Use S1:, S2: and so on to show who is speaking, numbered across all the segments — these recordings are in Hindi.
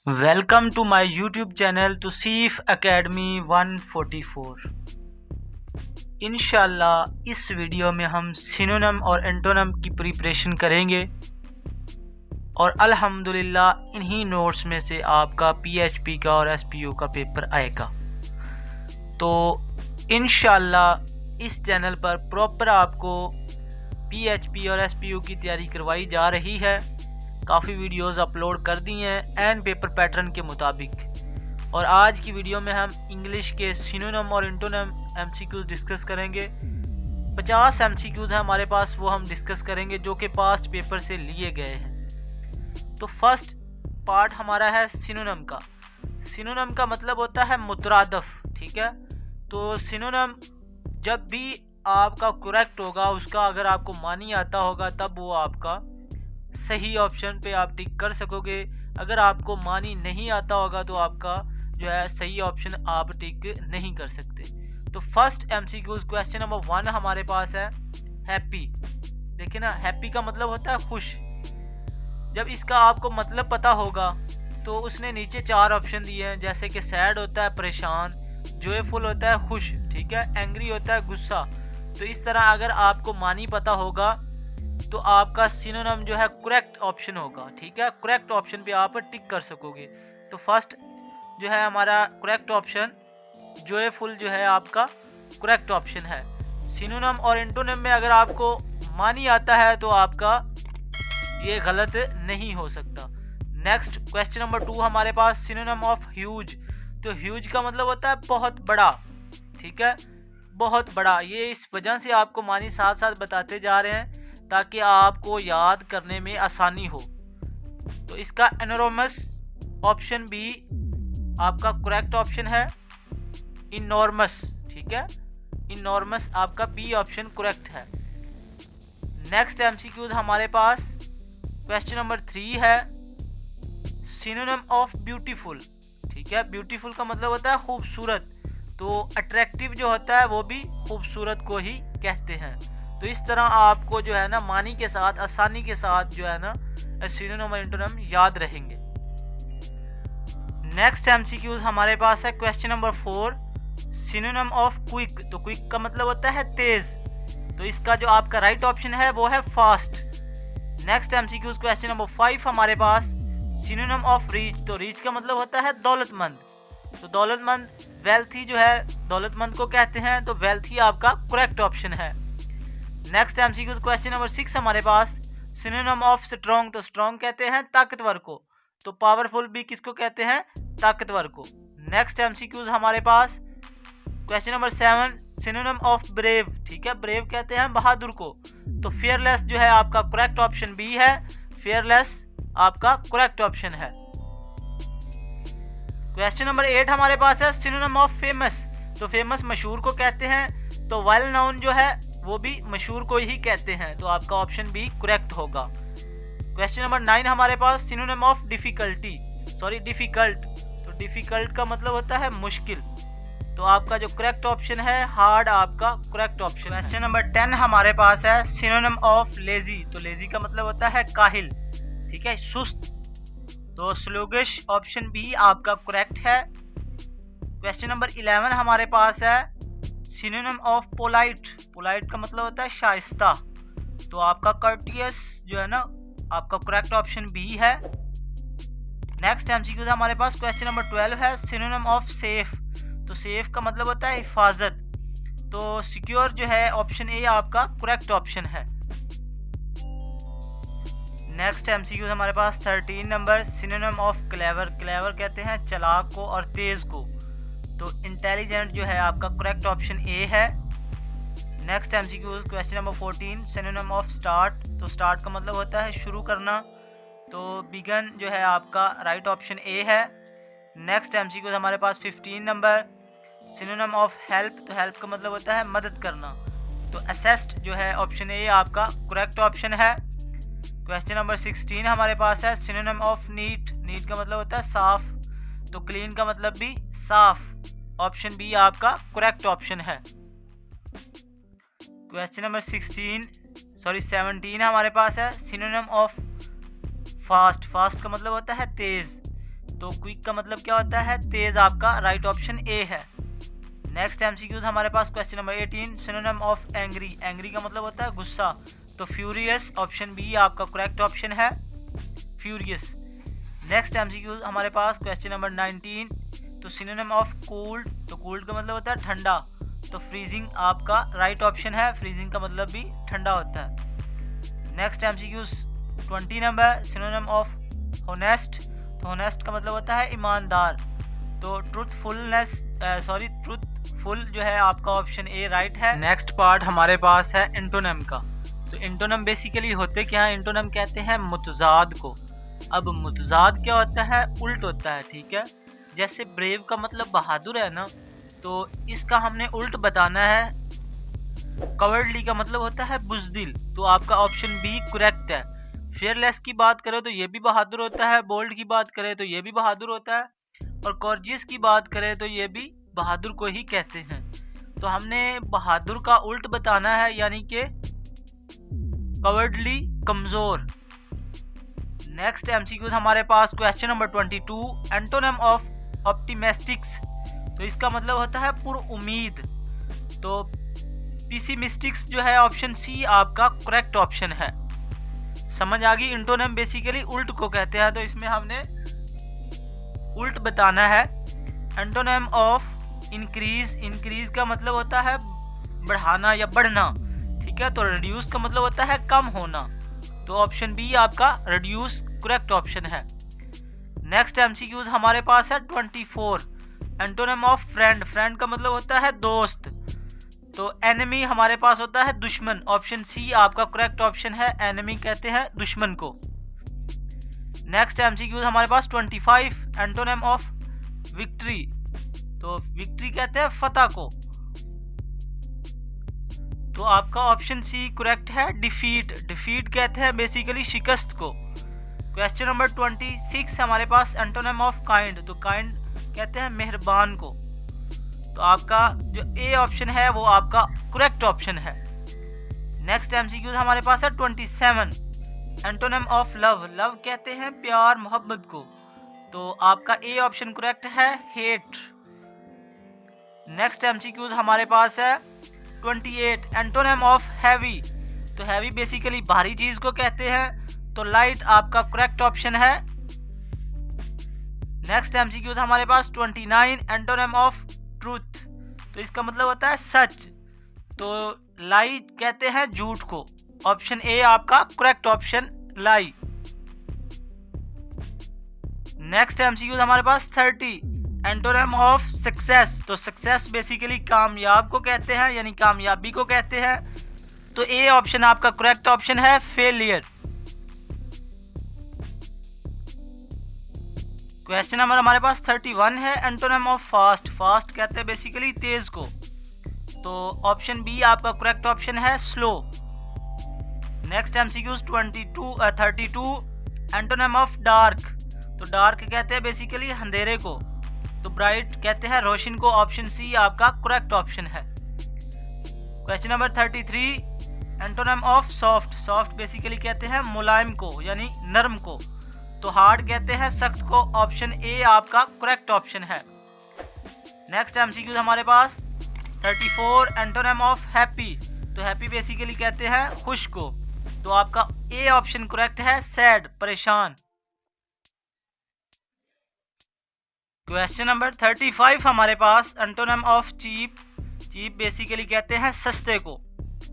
S1: Welcome to my YouTube channel Tauseef academy 144। इंशाल्लाह इस वीडियो में हम सिनोनिम और एंटोनिम की प्रिपरेशन करेंगे और अल्हम्दुलिल्लाह इन्हीं नोट्स में से आपका पीएचपी का और एसपीओ का पेपर आएगा। तो इंशाल्लाह इस चैनल पर प्रॉपर आपको पीएचपी और एसपीओ की तैयारी करवाई जा रही है। काफ़ी वीडियोस अपलोड कर दी हैं एंड पेपर पैटर्न के मुताबिक। और आज की वीडियो में हम इंग्लिश के सिनोनिम और एंटोनिम एमसीक्यूज डिस्कस करेंगे। 50 एमसीक्यूज हैं हमारे पास, वो हम डिस्कस करेंगे जो कि पास्ट पेपर से लिए गए हैं। तो फर्स्ट पार्ट हमारा है सिनोनिम का। सिनोनिम का मतलब होता है मुतरादफ, ठीक है। तो सिनोनिम जब भी आपका करेक्ट होगा, उसका अगर आपको मानी आता होगा तब वो आपका सही ऑप्शन पे आप टिक कर सकोगे। अगर आपको मानी नहीं आता होगा तो आपका जो है सही ऑप्शन आप टिक नहीं कर सकते। तो फर्स्ट एमसीक्यूज क्वेश्चन नंबर 1 हमारे पास है हैप्पी। देखिए ना, हैप्पी का मतलब होता है खुश। जब इसका आपको मतलब पता होगा तो उसने नीचे 4 ऑप्शन दिए हैं, जैसे कि सैड होता है परेशान, जॉयफुल होता है खुश, ठीक है, एंग्री होता है गुस्सा। तो इस तरह अगर आपको मानी पता होगा तो आपका सिनोनिम जो है करेक्ट ऑप्शन होगा, ठीक है। करेक्ट ऑप्शन पे आप टिक कर सकोगे। तो फर्स्ट जो है हमारा करेक्ट ऑप्शन जॉयफुल जो है आपका करेक्ट ऑप्शन है। सिनोनिम और एंटोनिम में अगर आपको मानी आता है तो आपका ये गलत नहीं हो सकता। नेक्स्ट क्वेश्चन नंबर 2 हमारे पास सिनोनिम ऑफ ह्यूज। तो ह्यूज का मतलब होता है बहुत बड़ा, ठीक है, बहुत बड़ा। ये इस वजह से आपको मानी साथ साथ बताते जा रहे हैं ताकि आपको याद करने में आसानी हो। तो इसका एनोरमस ऑप्शन भी आपका करेक्ट ऑप्शन है। इनॉर्मस, ठीक है, इनॉर्मस आपका बी ऑप्शन करेक्ट है। नेक्स्ट एमसीक्यूज हमारे पास क्वेश्चन नंबर 3 है सिनोनिम ऑफ ब्यूटीफुल, ठीक है। ब्यूटीफुल का मतलब होता है खूबसूरत। तो अट्रैक्टिव जो होता है वो भी खूबसूरत को ही कहते हैं। तो इस तरह आपको जो है ना मानी के साथ आसानी के साथ जो है ना सिनोनिम और एंटोनिम याद रहेंगे। नेक्स्ट एमसीक्यूज हमारे पास है question number 4 synonym of quick. तो क्विक का मतलब होता है तेज। तो इसका जो आपका राइट ऑप्शन है वो है fast. Next MCQs question number 5 हमारे पास सिनोनिम ऑफ रीच। तो रीच का मतलब होता है दौलतमंद। तो दौलतमंद वेल्थी जो है दौलतमंद को कहते हैं। तो वेल्थी आपका करेक्ट ऑप्शन है। नेक्स्ट एमसीक्यू क्वेश्चन नंबर 6 हमारे पास सिनोनिम ऑफ स्ट्रॉन्ग। तो स्ट्रॉन्ग कहते हैं ताकतवर को। तो पावरफुल भी किसको कहते हैं? ताकतवर को। नेक्स्ट एमसीक्यूज हमारे पास question number 7 synonym of brave, ठीक है, ब्रेव कहते हैं बहादुर को। तो फियरलेस जो है आपका करेक्ट ऑप्शन बी है। फियरलेस आपका करेक्ट ऑप्शन है। क्वेश्चन नंबर 8 हमारे पास है सिनोनिम ऑफ फेमस। तो फेमस मशहूर को कहते हैं। तो वेल नोन जो है वो भी मशहूर को ही कहते हैं। तो आपका ऑप्शन बी करेक्ट होगा। क्वेश्चन नंबर 9 हमारे पास synonym of difficulty, sorry difficult. तो डिफिकल्ट का मतलब होता है मुश्किल। तो आपका जो करेक्ट ऑप्शन है हार्ड आपका करेक्ट ऑप्शन। क्वेश्चन नंबर 10 हमारे पास है सिनोनिम ऑफ लेजी। तो लेजी का मतलब होता है काहिल, ठीक है, सुस्त। तो स्लोगिश ऑप्शन बी आपका करेक्ट है। क्वेश्चन नंबर 11 हमारे पास है सिनोनिम ऑफ पोलाइट। पोलाइट का मतलब होता है शाइस्ता। तो आपका कर्टियस जो है ना आपका करेक्ट ऑप्शन बी है। नेक्स्ट एमसीक्यू हमारे पास क्वेश्चन नंबर 12 है सिनोनिम ऑफ सेफ। तो सेफ का मतलब होता है हिफाजत। तो सिक्योर जो है ऑप्शन ए आपका करेक्ट ऑप्शन है। नेक्स्ट एमसीक्यू हमारे पास 13 number synonym of clever. Clever कहते हैं चालाक को और तेज को। तो इंटेलिजेंट जो है आपका करेक्ट ऑप्शन ए है। Next MCQ question number 14 synonym of start. तो स्टार्ट का मतलब होता है शुरू करना। तो बिगन जो है आपका राइट ऑप्शन ए है। नेक्स्ट एमसीक्यू हमारे पास 15 नंबर सिनोनिम ऑफ हेल्प। तो हेल्प का मतलब होता है मदद करना। तो असिस्ट जो है ऑप्शन ए आपका करेक्ट ऑप्शन है। क्वेश्चन नंबर 16 हमारे पास है सिनोनिम ऑफ नीट। नीट का मतलब होता है साफ। तो क्लीन का मतलब भी साफ। ऑप्शन बी आपका करेक्ट ऑप्शन है। क्वेश्चन नंबर 17 हमारे पास है सिनोनिम ऑफ फास्ट। फास्ट का मतलब होता है तेज। तो क्विक का मतलब क्या होता है? तेज। आपका राइट ऑप्शन ए है। नेक्स्ट एमसीक्यूज हमारे पास question number 18, synonym of angry. Angry का मतलब होता है गुस्सा, तो फ्यूरियस ऑप्शन बी आपका करेक्ट ऑप्शन है, फ्यूरियस। नेक्स्ट एमसीक्यूज हमारे पास क्वेश्चन नंबर 19, तो सिनोनिम ऑफ कूल्ड। तो कूल्ड का मतलब होता है ठंडा, तो फ्रीजिंग आपका राइट ऑप्शन है। फ्रीजिंग का मतलब भी ठंडा होता है। Next MCQs 20 number, synonym of honest. तो होनेस्ट का मतलब होता है ईमानदार, तो ट्रूथफुलनेस ट्रूथफुल जो है आपका ऑप्शन ए राइट है। नेक्स्ट पार्ट हमारे पास है एंटोनिम का। तो एंटोनिम बेसिकली होते क्या है? एंटोनिम कहते हैं मुतजाद को। अब मुतजाद क्या होता है? उल्ट होता है, ठीक है। जैसे ब्रेव का मतलब बहादुर है ना, तो इसका हमने उल्ट बताना है। कवर्डली का मतलब होता है बुज़दिल, तो आपका ऑप्शन बी करेक्ट है। फेयरलेस की बात करें तो ये भी बहादुर होता है, बोल्ड की बात करें तो ये भी बहादुर होता है, और कॉर्जियस की बात करें तो ये भी बहादुर को ही कहते हैं। तो हमने बहादुर का उल्ट बताना है, यानी कि कवर्डली, कमजोर। नेक्स्ट एमसीक्यू हमारे पास क्वेश्चन नंबर 22, एंटोनिम ऑफ ऑप्टिमिस्टिक्स। तो इसका मतलब होता है पुरउम्मीद, तो पेसिमिस्टिक्स जो है ऑप्शन सी आपका करेक्ट ऑप्शन है। समझ आ गई? एंटोनिम बेसिकली उल्ट को कहते हैं, तो इसमें हमने उल्ट बताना है। Antonym of increase. इंक्रीज का मतलब होता है बढ़ाना या बढ़ना, ठीक है। तो रिड्यूस का मतलब होता है कम होना, तो ऑप्शन बी आपका रिड्यूस करेक्ट ऑप्शन है। नेक्स्ट एमसीक्यूज हमारे पास है 24, एंटोनिम ऑफ फ्रेंड। फ्रेंड का मतलब होता है दोस्त, तो एनिमी हमारे पास होता है दुश्मन, ऑप्शन सी आपका करेक्ट ऑप्शन है। एनिमी कहते हैं दुश्मन को। नेक्स्ट एमसीक्यूज हमारे पास 25, एंटोनिम ऑफ विक्ट्री। तो विक्ट्री कहते हैं फतह को, तो आपका ऑप्शन सी करेक्ट है, डिफीट। डिफीट कहते हैं बेसिकली शिकस्त को। क्वेश्चन नंबर 26 हमारे पास एंटोनिम ऑफ काइंड। तो काइंड कहते हैं मेहरबान को, तो आपका जो ए ऑप्शन है वो आपका करेक्ट ऑप्शन है। नेक्स्ट एमसीक्यूज हमारे पास है 27, एंटोनिम ऑफ लव। लव कहते हैं प्यार, मोहब्बत को, तो आपका ए ऑप्शन करेक्ट है, हेट। नेक्स्ट एमसीक्यूज हमारे पास है 28, एंटोनिम ऑफ हैवी। तो हैवी बेसिकली भारी चीज को कहते हैं, तो लाइट आपका करेक्ट ऑप्शन है। नेक्स्ट एमसीक्यूज हमारे पास 29, एंटोनिम ऑफ ट्रूथ। तो इसका मतलब होता है सच, तो लाई कहते हैं झूठ को, ऑप्शन ए आपका करेक्ट ऑप्शन, लाई। नेक्स्ट एमसीक्यूज हमारे पास 30, एंटोनिम ऑफ सक्सेस। तो सक्सेस बेसिकली कामयाब को कहते हैं, यानी कामयाबी को कहते हैं, तो ए ऑप्शन आपका करेक्ट ऑप्शन है, फेलियर। क्वेश्चन नंबर हमारे पास 31 है, एंटोनिम ऑफ फास्ट। फास्ट कहते हैं बेसिकली तेज को, तो ऑप्शन बी आपका करेक्ट ऑप्शन है, slow. Next MCQs 32, antonym of dark. तो डार्क कहते हैं बेसिकली अंधेरे को, तो ब्राइट कहते हैं रोशन को, ऑप्शन सी आपका करेक्ट ऑप्शन है। Question number 33, antonym of soft. Soft basically कहते हैं मुलायम को, यानी नरम को, तो हार्ड कहते हैं सख्त को, ऑप्शन ए आपका करेक्ट ऑप्शन है। नेक्स्ट एमसीक्यू हमारे पास 34, एंटोनिम ऑफ हैप्पी। तो हैप्पी बेसिकली कहते हैं खुश को, तो आपका ए ऑप्शन करेक्ट है, सैड, परेशान। क्वेश्चन नंबर 35 हमारे पास antonym of cheap. Cheap basically कहते हैं सस्ते को,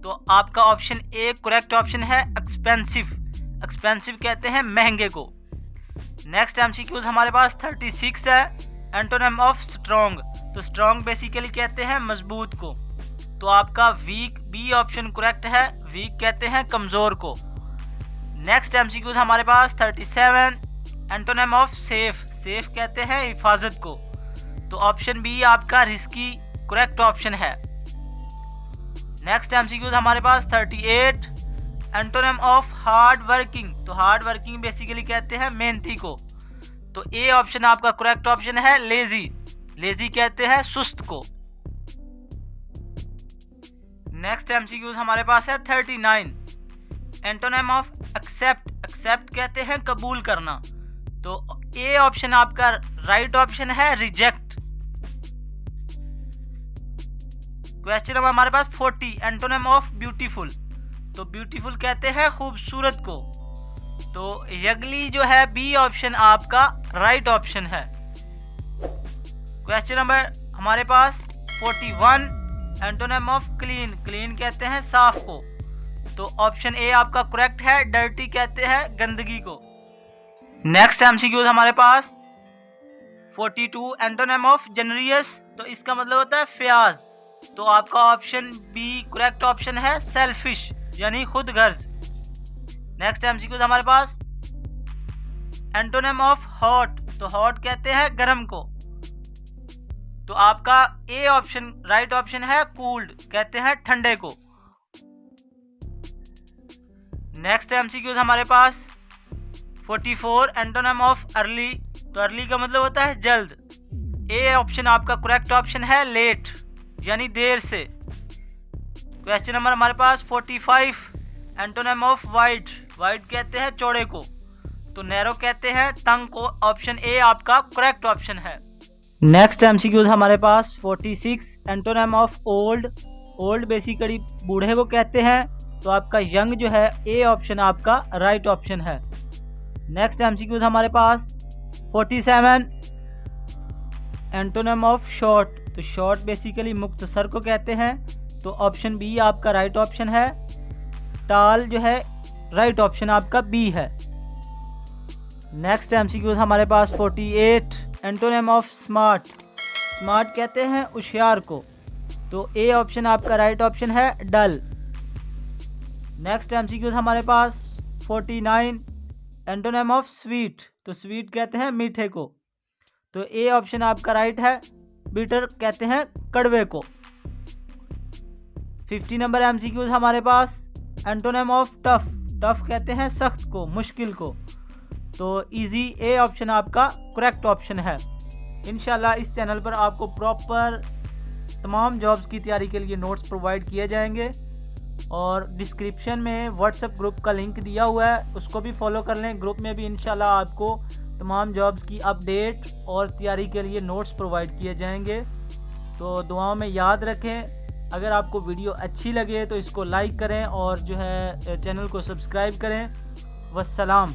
S1: तो आपका ऑप्शन ए करेक्ट ऑप्शन है, एक्सपेंसिव। एक्सपेंसिव कहते हैं महंगे को। नेक्स्ट एमसीक्यूज हमारे पास 36 है, एंटोनिम ऑफ स्ट्रॉन्ग। तो स्ट्रॉन्ग बेसिकली कहते हैं मजबूत को, तो आपका वीक, बी ऑप्शन करेक्ट है, वीक कहते हैं कमजोर को। नेक्स्ट एमसीक्यूज हमारे पास 37, एंटोनिम ऑफ सेफ। सेफ कहते हैं हिफाजत को, तो ऑप्शन बी आपका रिस्की करेक्ट ऑप्शन है। नेक्स्ट एमसीक्यूज हमारे पास 38, एंटोनिम ऑफ हार्ड वर्किंग। तो हार्ड वर्किंग बेसिकली कहते हैं मेहनती को, तो ए ऑप्शन आपका करेक्ट ऑप्शन है, लेजी। लेजी कहते हैं सुस्त को। नेक्स्ट एमसीक्यूज हमारे पास है 39, एंटोनिम ऑफ एक्सेप्ट। एक्सेप्ट कहते हैं कबूल करना, तो ए ऑप्शन आपका राइट ऑप्शन है, रिजेक्ट। क्वेश्चन नंबर हमारे पास 40, एंटोनिम ऑफ ब्यूटीफुल। तो ब्यूटीफुल कहते हैं खूबसूरत को। तो यगली जो है बी ऑप्शन आपका राइट ऑप्शन है। क्वेश्चन नंबर हमारे पास 41, एंटोनिम ऑफ क्लीन। क्लीन कहते हैं साफ को। तो ऑप्शन ए आपका करेक्ट है, डर्टी कहते हैं गंदगी को। नेक्स्ट एमसीक्यू हमारे पास 42, एंटोनिम ऑफ जेनरियस। तो इसका मतलब होता है फ्याज। तो आपका ऑप्शन बी करेक्ट ऑप्शन है, सेल्फिश यानी खुद गर्ज। नेक्स्ट एमसीक्यू हमारे पास एंटोनिम ऑफ हॉट। तो हॉट कहते हैं गर्म को। तो आपका ए ऑप्शन राइट ऑप्शन है, कूल्ड कहते हैं ठंडे को। नेक्स्ट एमसीक्यू हमारे पास 44, एंटोनिम ऑफ अर्ली। तो अर्ली का मतलब होता है जल्द। ए ऑप्शन आपका करेक्ट ऑप्शन है, लेट यानी देर से। क्वेश्चन नंबर हमारे पास 45, एंटोनिम ऑफ वाइड। वाइड कहते हैं चौड़े को। तो नैरो कहते हैं तंग को। ऑप्शन ए आपका करेक्ट ऑप्शन है। नेक्स्ट एमसीक्यू हमारे पास 46, antonym of old. Old basically बूढ़े को कहते हैं। तो आपका यंग जो है ए ऑप्शन आपका राइट ऑप्शन है। नेक्स्ट एमसीक्यू हमारे पास 47, एंटोनिम ऑफ शॉर्ट। तो शॉर्ट बेसिकली मुख्तसर को कहते हैं। तो ऑप्शन बी आपका राइट ऑप्शन है। टाल जो है राइट ऑप्शन आपका बी है। नेक्स्ट एमसीक्यू हमारे पास 48, एंटोनिम ऑफ स्मार्ट। स्मार्ट कहते हैं होशियार को। तो ए ऑप्शन आपका राइट ऑप्शन है, डल। नेक्स्ट एमसीक्यू हमारे पास 49, एंटोनिम ऑफ स्वीट। तो स्वीट कहते हैं मीठे को। तो ए ऑप्शन आपका राइट है, बिटर कहते हैं कड़वे को। 50 नंबर एमसीक्यू हमारे पास एंटोनिम ऑफ टफ। टफ कहते हैं सख्त को, मुश्किल को। तो इजी ए ऑप्शन आपका करेक्ट ऑप्शन है। इंशाल्लाह इस चैनल पर आपको प्रॉपर तमाम जॉब्स की तैयारी के लिए नोट्स प्रोवाइड किए जाएंगे और डिस्क्रिप्शन में व्हाट्सएप ग्रुप का लिंक दिया हुआ है, उसको भी फॉलो कर लें। ग्रुप में भी इंशाल्लाह आपको तमाम जॉब्स की अपडेट और तैयारी के लिए नोट्स प्रोवाइड किए जाएंगे। तो दुआओं में याद रखें। अगर आपको वीडियो अच्छी लगे तो इसको लाइक करें और जो है चैनल को सब्सक्राइब करें। वस्सलाम।